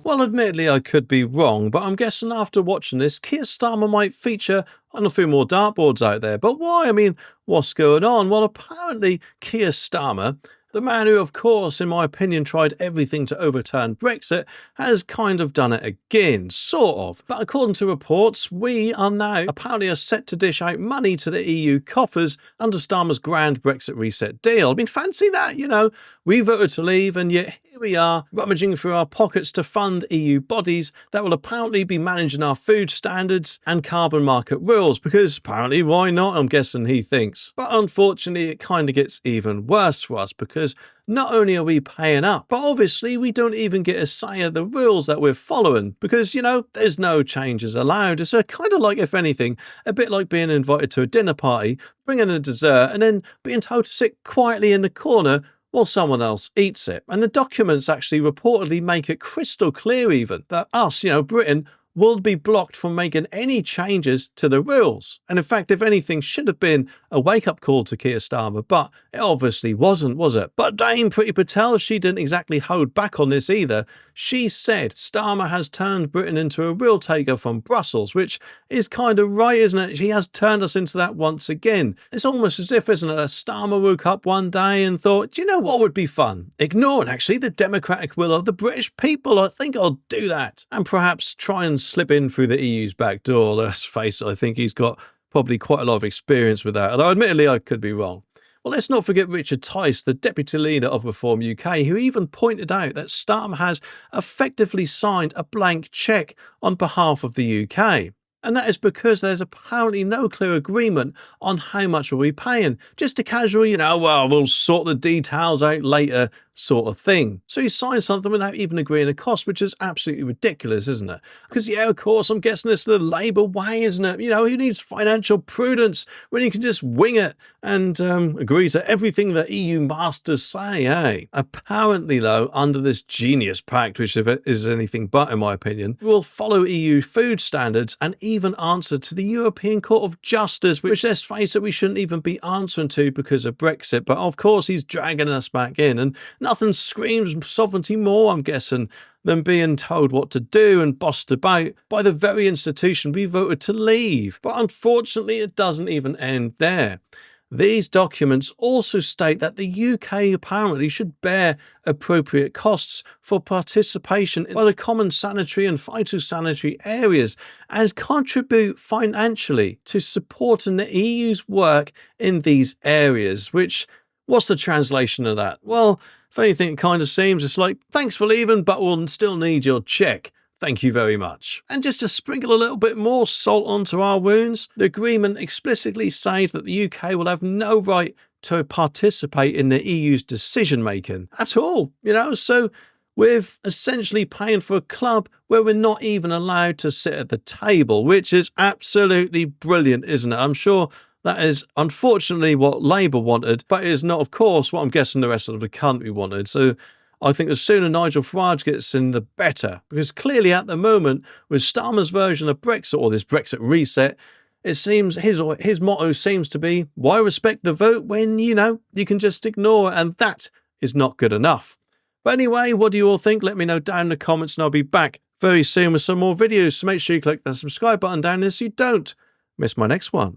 Well, admittedly, I could be wrong, but I'm guessing after watching this, Keir Starmer might feature on a few more dartboards out there. But why? I mean, what's going on? Well, apparently, Keir Starmer, the man who, of course, in my opinion, tried everything to overturn Brexit, has kind of done it again, sort of. But according to reports, we are now apparently set to dish out money to the EU coffers under Starmer's grand Brexit reset deal. I mean, fancy that, we voted to leave and yet here we are rummaging through our pockets to fund EU bodies that will apparently be managing our food standards and carbon market rules, because apparently why not, I'm guessing he thinks. But unfortunately it kind of gets even worse for us, because not only are we paying up, but obviously we don't even get a say of the rules that we're following, because, there's no changes allowed. It's kind of like, if anything, a bit like being invited to a dinner party, bringing a dessert, and then being told to sit quietly in the corner while someone else eats it. And the documents actually reportedly make it crystal clear even that us, Britain, will be blocked from making any changes to the rules. And in fact, if anything, should have been a wake-up call to Keir Starmer, but it obviously wasn't, was it? But Dame Priti Patel, she didn't exactly hold back on this either. She said Starmer has turned Britain into a real taker from Brussels, which is kind of right, isn't it? She has turned us into that once again. It's almost as if, isn't it, that Starmer woke up one day and thought, do you know what would be fun? Ignoring, actually, the democratic will of the British people. I think I'll do that. And perhaps try and slip in through the EU's back door. Let's face it, I think he's got probably quite a lot of experience with that, although admittedly I could be wrong. Well, let's not forget Richard Tice, the deputy leader of Reform UK, who even pointed out that Starmer has effectively signed a blank cheque on behalf of the UK. And that is because there's apparently no clear agreement on how much we'll be paying. Just a casual, well, we'll sort the details out later sort of thing. So he signed something without even agreeing a cost, which is absolutely ridiculous, isn't it? Because, of course, I'm guessing it's the Labour way, isn't it? Who needs financial prudence when you can just wing it and agree to everything the EU masters say, eh? Apparently, though, under this genius pact, which if it is anything but, in my opinion, will follow EU food standards and even answer to the European Court of Justice, which, let's face it, we shouldn't even be answering to because of Brexit. But, of course, he's dragging us back in, and nothing screams sovereignty more, I'm guessing, than being told what to do and bossed about by the very institution we voted to leave. But unfortunately, it doesn't even end there. These documents also state that the UK apparently should bear appropriate costs for participation in the common sanitary and phytosanitary areas and contribute financially to supporting the EU's work in these areas, which, what's the translation of that? Well, if anything, it kind of seems it's like, thanks for leaving, but we'll still need your cheque. Thank you very much. And just to sprinkle a little bit more salt onto our wounds, the agreement explicitly says that the UK will have no right to participate in the EU's decision-making at all, so we're essentially paying for a club where we're not even allowed to sit at the table, which is absolutely brilliant, isn't it? I'm sure that is unfortunately what Labour wanted, but it is not, of course, what I'm guessing the rest of the country wanted. So I think the sooner Nigel Farage gets in, the better. Because clearly at the moment, with Starmer's version of Brexit, or this Brexit reset, it seems his motto seems to be, why respect the vote when, you can just ignore it, and that is not good enough. But anyway, what do you all think? Let me know down in the comments, and I'll be back very soon with some more videos. So make sure you click the subscribe button down there so you don't miss my next one.